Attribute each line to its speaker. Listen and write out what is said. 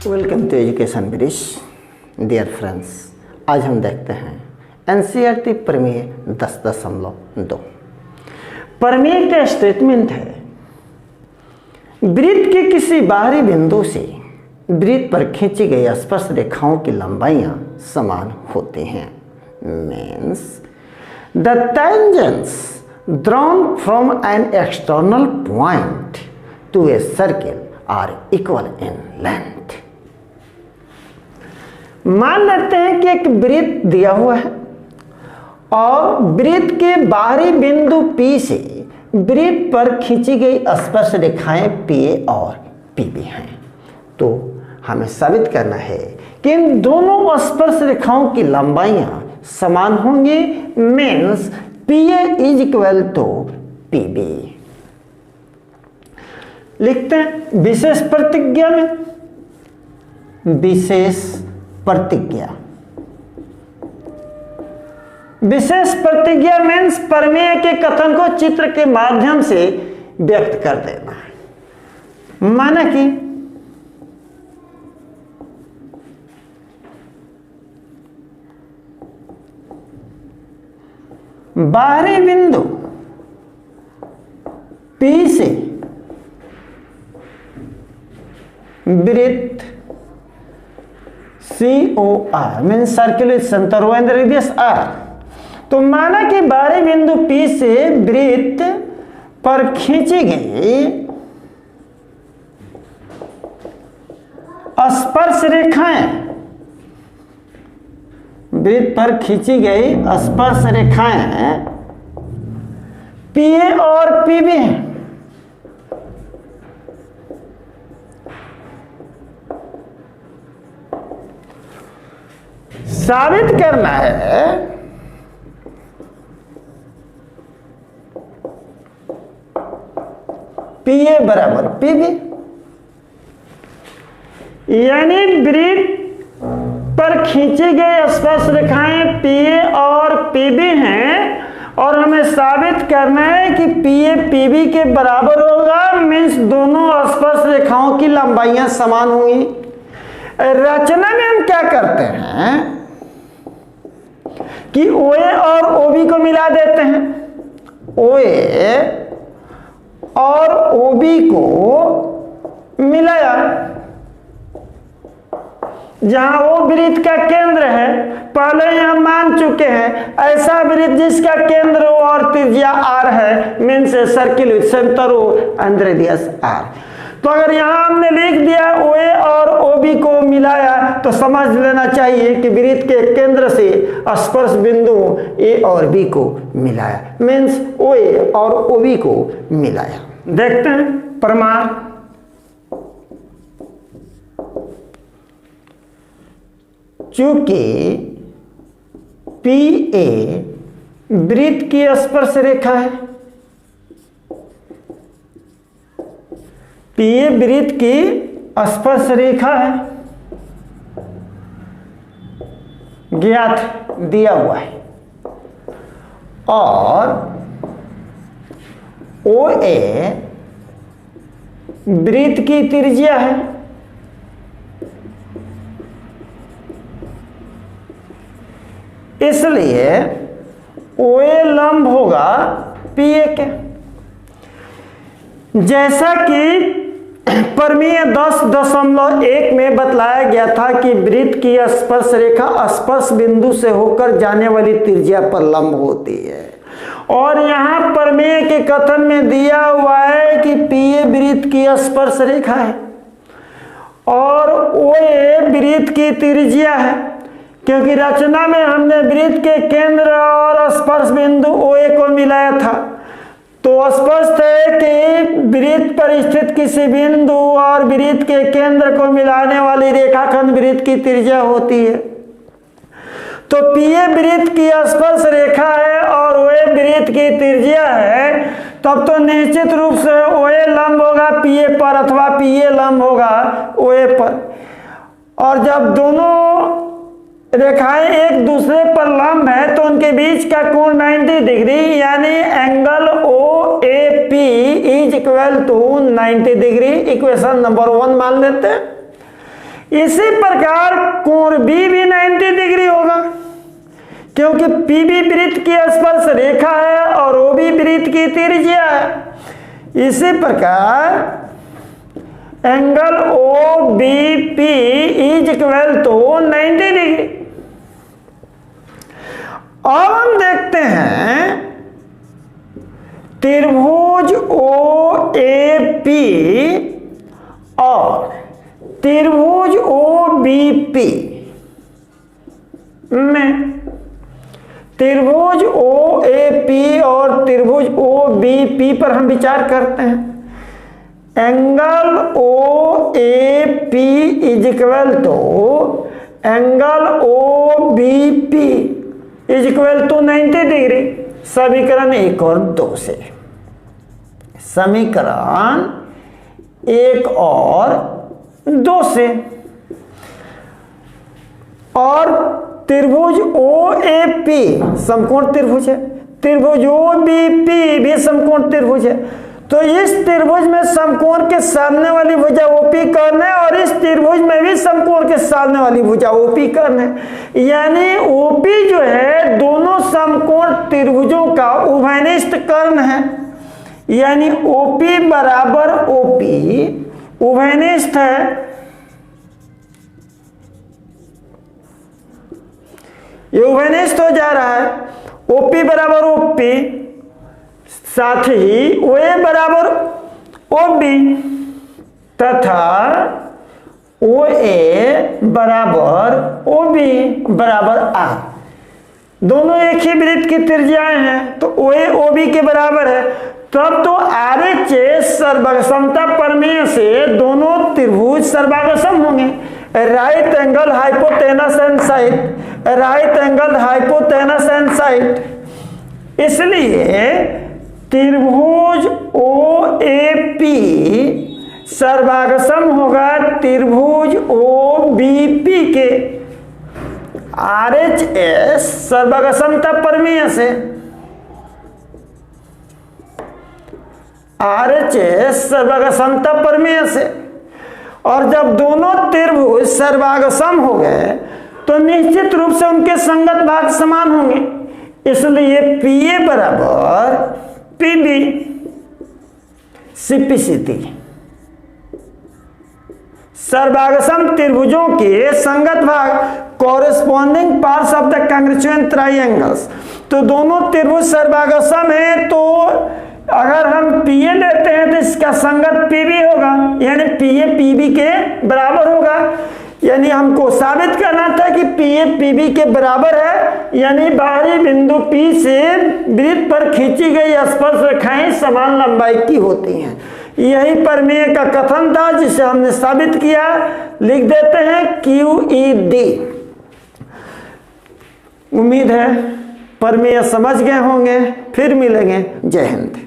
Speaker 1: Welcome to Education Bridge dear friends. आज हम देखते हैं एनसीईआरटी प्रमेय 10.2। प्रमेय का स्टेटमेंट है, वृत्त के किसी बाहरी बिंदु से वृत्त पर खींची गई स्पर्श रेखाओं की लंबाइयां समान होती हैं। Means the tangents drawn from an external point to a circle are equal in length. मान लेते हैं कि एक वृत्त दिया हुआ है और वृत्त के बाहरी बिंदु P से वृत्त पर खींची गई स्पर्श रेखाएं PA और PB हैं। तो हमें साबित करना है कि इन दोनों स्पर्श रेखाओं की लंबाइयां समान होंगी। Means PA is equal to PB। लिखते हैं विशेष प्रतिज्ञा में, विशेष प्रतिज्ञा। विशेष प्रतिज्ञा मीन्स प्रमेय के कथन को चित्र के माध्यम से व्यक्त कर देना है। माना कि बाहरी बिंदु P से वृत्त COR means circular centre and radius R। तो माना कि बाहरी बिंदु P से वृत्त पर खींची गई स्पर्श रेखाएं, वृत्त पर खींची गई स्पर्श रेखाएं PA और PB हैं। साबित करना है PA बराबर PB, यानी वृत्त पर खींची गई स्पर्श रेखाएं PA और PB हैं और हमें साबित करना है कि PA PB के बराबर होगा। मीन्स दोनों स्पर्श रेखाओं की लंबाइयां समान होंगी। रचना में हम क्या करते हैं कि OA और OB को मिला देते हैं। OA और OB को मिलाया, जहां वो वृत्त का केंद्र है, पहले ही हम मान चुके हैं ऐसा वृत्त जिसका केंद्र O और त्रिज्या R है। Means circle with centre O and radius R। तो अगर यहां हमने लिख दिया OA और OB को मिलाया तो समझ लेना चाहिए कि वृत्त के केंद्र से स्पर्श बिंदु A और B को मिलाया। मीन्स OA और OB को मिलाया। देखते हैं प्रमाण। चूंकि PA वृत्त की स्पर्श रेखा है, PA वृत्त की स्पर्श रेखा है, ज्ञात दिया हुआ है, और OA वृत्त की त्रिज्या है। इसलिए OA लंब होगा PA के। जैसा कि प्रमेय 10.1 में बतलाया गया था कि वृत्त की स्पर्श रेखा स्पर्श बिंदु से होकर जाने वाली त्रिज्या पर लंब होती है, और यहां प्रमेय के कथन में दिया हुआ है कि PA वृत्त की स्पर्श रेखा है और OA वृत्त की त्रिज्या है। क्योंकि रचना में हमने वृत्त के केंद्र और स्पर्श बिंदु OA को मिलाया था, तो स्पष्ट है कि वृत्त पर स्थित किसी बिंदु और वृत्त के केंद्र को मिलाने वाली रेखाखंड वृत्त की त्रिज्या होती है। तो PA वृत्त की स्पर्श रेखा है और OA वृत्त की त्रिज्या है, तब तो निश्चित रूप से OA लंब होगा PA पर अथवा PA लंब होगा OA पर। और जब दोनों रेखाएं एक दूसरे पर लंब है तो उनके बीच का कोण 90 डिग्री, यानी angle OAP is equal to 90 degree. Equation number 1 मान लेते हैं। इसी प्रकार कोण बी भी 90 डिग्री होगा, क्योंकि पी भी वृत्त की स्पर्श रेखा है और ओ भी वृत्त की त्रिज्या है। इसी प्रकार angle O B P is equal to 90 degree. अब हम देखते हैं त्रिभुज ओ ए पी और त्रिभुज ओ बी पी में, त्रिभुज ओ ए पी और त्रिभुज ओ बी पी पर हम विचार करते हैं। Angle O A P is equal to angle O B P is equal to 90 degree. समीकरण 1 और 2 से, समीकरण 1 और 2 से, और त्रिभुज ओ ए पी समकोण त्रिभुज है, त्रिभुज ओ बी पी भी समकोण त्रिभुज है। तो इस त्रिभुज में समकोण के सामने वाली भुजा ओपी कर्ण है और इस त्रिभुज में भी समकोण के सामने वाली भुजा ओपी कर्ण है। यानी ओपी जो है दोनों समकोण त्रिभुजों का उभयनिष्ठ कर्ण है। यानी ओपी बराबर ओपी उभयनिष्ठ है। ये उभयनिष्ठ हो जा रहा है। ओपी बराबर ओपी, साथ ही ओ ए बराबर ओ बी तथा ओ ए बराबर ओ बी बराबर आर। दोनों एक ही वृत्त की त्रिज्याएं हैं, तो ओ ए ओ बी के बराबर है। तब तो आर एच एस सर्वागमता प्रमेय से दोनों त्रिभुज सर्वागम होंगे। Right angle hypotenuse and side, right angle hypotenuse and side. इसलिए त्रिभुज ओ ए पी सर्वागम होगा त्रिभुज ओ बी पी के आर एच एस सर्वागमता प्रमेय से, आर एच एस सर्वागमता प्रमेय से। और जब दोनों त्रिभुज सर्वागम हो गए तो निश्चित रूप से उनके संगत भाग समान होंगे। इसलिए पी ए बराबर पी बी, सिपिसिटी सर्वागम त्रिभुजों के संगत भाग, corresponding parts of the congruent triangles. तो दोनों त्रिभुज सर्वागम है, तो अगर हम पी ए लेते हैं तो इसका संगत पी बी होगा, यानी पी ए पी बी के बराबर होगा। यानी हमको साबित करना था कि पी ए पी बी के बराबर है, यानी बाहरी बिंदु पी से वृत्त पर खींची गई स्पर्श रेखाएं समान लंबाई की होती हैं। यही प्रमेय का कथन था जिसे हमने साबित किया। लिख देते हैं QED। उम्मीद है प्रमेय समझ गए होंगे। फिर मिलेंगे। जय हिंद।